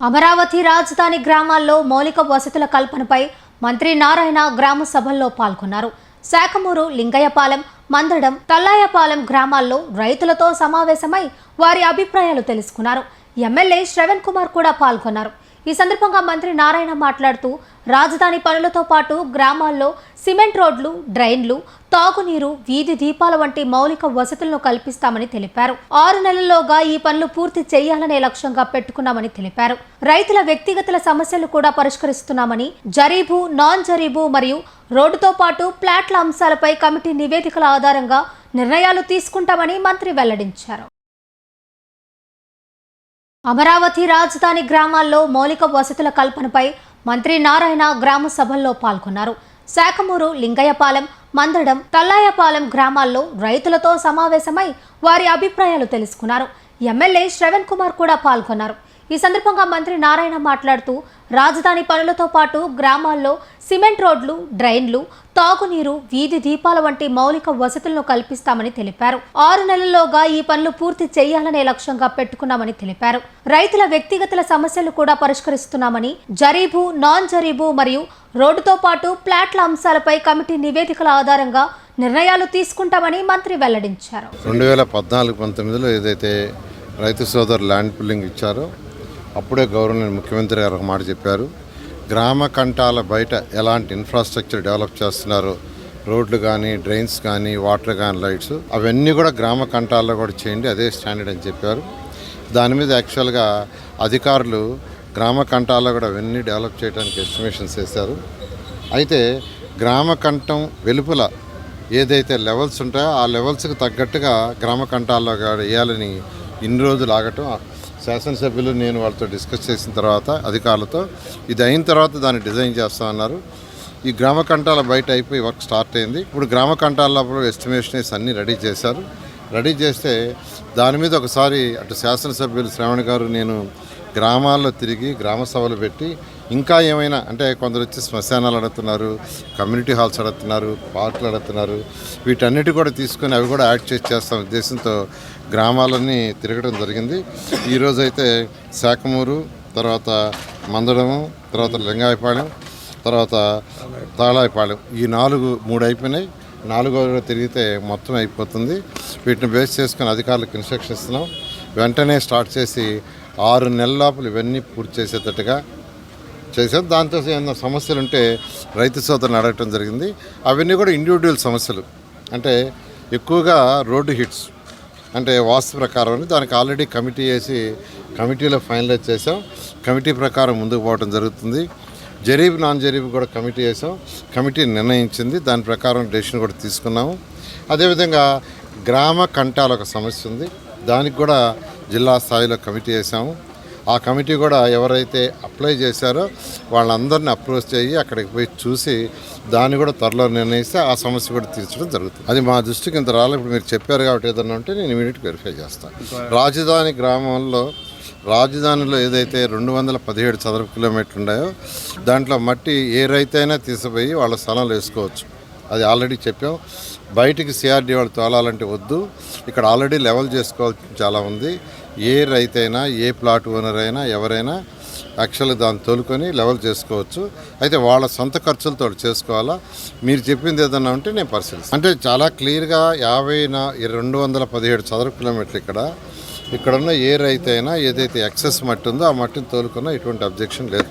అమరావతి రాజధాని గ్రామాల్లో మౌలిక వసతుల కల్పనపై మంత్రి నారాయణ గ్రామ సభల్లో పాల్గొన్నారు. శాఖమూరు, లింగయ్యపాలెం, మందడం, తల్లాయపాలెం గ్రామాల్లో రైతులతో సమావేశమై వారి అభిప్రాయాలు తెలుసుకున్నారు. ఎమ్మెల్యే శ్రవణ్ కుమార్ కూడా పాల్గొన్నారు. ఈ సందర్భంగా మంత్రి నారాయణ మాట్లాడుతూ రాజధాని పనులతో పాటు గ్రామాల్లో సిమెంట్ రోడ్లు, డ్రైన్లు, తాగునీరు, వీధి దీపాల వంటి మౌలిక వసతులను కల్పిస్తామని తెలిపారు. 6 నెలల్లోగా ఈ పనులు పూర్తి చేయాలనే లక్ష్యంగా పెట్టుకున్నామని తెలిపారు. రైతుల వ్యక్తిగత సమస్యలు కూడా పరిష్కరిస్తున్నామని, జరీబు, నాన్ జరీబు మరియు రోడ్డుతో పాటు ప్లాట్ల అంశాలపై కమిటీ నివేదికల ఆధారంగా నిర్ణయాలు తీసుకుంటామని మంత్రి వెల్లడించారు. అమరావతి రాజధాని గ్రామాల్లో మౌలిక వసతుల కల్పనపై మంత్రి నారాయణ గ్రామ సభల్లో పాల్గొన్నారు. శాఖమూరు, లింగయ్యపాలెం, మందడం, తల్లాయపాలెం గ్రామాల్లో రైతులతో సమావేశమై వారి అభిప్రాయాలు తెలుసుకున్నారు. ఎమ్మెల్యే శ్రవణ్ కుమార్ కూడా పాల్గొన్నారు. ఈ సందర్భంగా మంత్రి నారాయణ మాట్లాడుతూ రాజధాని పనులతో పాటు గ్రామాల్లో సిమెంట్ రోడ్లు, డ్రైన్లు, తాగునీరు, వీధి దీపాల వంటి మౌలిక వసతులను కల్పిస్తామని తెలిపారు. 6 నెలల్లోగా ఈ పనులు పూర్తి చేయాలనే లక్ష్యంగా పెట్టుకున్నామని తెలిపారు. రైతుల వ్యక్తిగత సమస్యలు కూడా పరిష్కరిస్తున్నామని, జరీబు, నాన్ జరీబు మరియు రోడ్డుతో పాటు ప్లాట్ల అంశాలపై కమిటీ నివేదికల ఆధారంగా నిర్ణయాలు తీసుకుంటామని మంత్రి వెల్లడించారు. 2014-19లో ఏదైతే రైతు సోదరు ల్యాండ్ పుల్లింగ్ ఇచ్చారో అప్పుడే గవర్నర్ ముఖ్యమంత్రి గారు ఒక మాట చెప్పారు. గ్రామ కంటాల బయట ఎలాంటి ఇన్ఫ్రాస్ట్రక్చర్ డెవలప్ చేస్తున్నారో, రోడ్లు కానీ, డ్రైన్స్ కానీ, వాటర్ కానీ, లైట్స్, అవన్నీ కూడా గ్రామ కంటాల్లో కూడా చేయండి, అదే స్టాండర్డ్ అని చెప్పారు. దాని మీద యాక్చువల్గా అధికారులు గ్రామ కంటాల్లో కూడా అవన్నీ డెవలప్ చేయడానికి ఎస్టిమేషన్స్ వేశారు. అయితే గ్రామ కంఠం వెలుపల ఏదైతే లెవెల్స్ ఉంటాయో ఆ లెవెల్స్కి తగ్గట్టుగా గ్రామ కంటాల్లో వేయాలని ఇన్ని రోజులు ఆగటం, శాసనసభ్యులు నేను వాళ్ళతో డిస్కస్ చేసిన తర్వాత అధికారులతో ఇది అయిన తర్వాత దాన్ని డిజైన్ చేస్తామన్నారు. ఈ గ్రామ కంటాల బయట అయిపోయి వర్క్ స్టార్ట్ అయింది. ఇప్పుడు గ్రామ కంటాల ఎస్టిమేషన్స్ అన్నీ రెడీ చేశారు. రెడీ చేస్తే దాని మీద ఒకసారి అటు శాసనసభ్యులు శ్రావణ్ గారు, నేను గ్రామాల్లో తిరిగి గ్రామ సభలు పెట్టి ఇంకా ఏమైనా అంటే కొందరు వచ్చి శ్మశానాలు అడుగుతున్నారు, కమ్యూనిటీ హాల్స్ అడుగుతున్నారు, పార్కులు అడుగుతున్నారు, వీటన్నిటి కూడా తీసుకొని అవి కూడా యాడ్ చేస్తాం ఉద్దేశంతో గ్రామాలన్నీ తిరగడం జరిగింది. ఈరోజు అయితే శాఖమూరు, తర్వాత మందడము, తర్వాత లింగాయపాలెం, తర్వాత తాళాయపాలెం, ఈ 3 అయిపోయినాయి. 4వ తిరిగితే మొత్తం అయిపోతుంది. వీటిని బేస్ చేసుకుని అధికారులకు ఇన్స్ట్రక్షన్ ఇస్తున్నాం. వెంటనే స్టార్ట్ చేసి 6 నెలల లోపల ఇవన్నీ పూర్తి చేసేటట్టుగా చేసాం. దాంతో ఏమైనా సమస్యలు ఉంటే రైతు సోదరుని అడగటం జరిగింది. అవన్నీ కూడా ఇండివిజువల్ సమస్యలు, అంటే ఎక్కువగా రోడ్డు హిట్స్ అంటే వాస్తు ప్రకారం అని దానికి ఆల్రెడీ కమిటీ వేసి కమిటీలో ఫైనలైజ్ చేసాం. కమిటీ ప్రకారం ముందుకు పోవడం జరుగుతుంది. జరీబ్, నాన్ జరీబ్ కూడా కమిటీ వేసాం. కమిటీ నిర్ణయించింది, దాని ప్రకారం డెసిషన్ కూడా తీసుకున్నాము. అదేవిధంగా గ్రామ కంటాల ఒక సమస్య ఉంది, దానికి కూడా జిల్లా స్థాయిలో కమిటీ వేసాము. ఆ కమిటీ కూడా ఎవరైతే అప్లై చేశారో వాళ్ళందరినీ అప్రోచ్ చేయి అక్కడికి పోయి చూసి దాన్ని కూడా త్వరలో నిర్ణయిస్తే ఆ సమస్య కూడా తీర్చడం జరుగుతుంది. అది మా దృష్టికి ఇంత రాలేదు. ఇప్పుడు మీరు చెప్పారు కాబట్టి ఏదన్నా ఉంటే నేను ఇమీడియట్గా వెరిఫై చేస్తాను. రాజధాని గ్రామంలో, రాజధానిలో ఏదైతే 217 చదరపు కిలోమీటర్లు ఉన్నాయో దాంట్లో మట్టి ఏ రైతైనా తీసుకుపోయి వాళ్ళ స్థలంలో వేసుకోవచ్చు. అది ఆల్రెడీ చెప్పాం. బయటికి సిఆర్డీ వాళ్ళు తోలాలంటే వద్దు, ఇక్కడ ఆల్రెడీ లెవెల్ చేసుకోవాల్సి చాలా ఉంది. ఏ రైతైనా, ఏ ప్లాట్ ఓనర్ అయినా, ఎవరైనా యాక్చువల్గా దాన్ని తోలుకొని లెవెల్ చేసుకోవచ్చు. అయితే వాళ్ళ సొంత ఖర్చులతో చేసుకోవాలా. మీరు చెప్పింది ఏదన్నా ఉంటే నేను పరిశీలిస్తాను. అంటే చాలా క్లియర్గా 217 చదరపు కిలోమీటర్లు ఇక్కడున్న ఏ రైతైనా ఏదైతే ఎక్సెస్ మట్టి ఉందో ఆ మట్టిని తోలుకున్నా ఎటువంటి అబ్జెక్షన్ లేదు.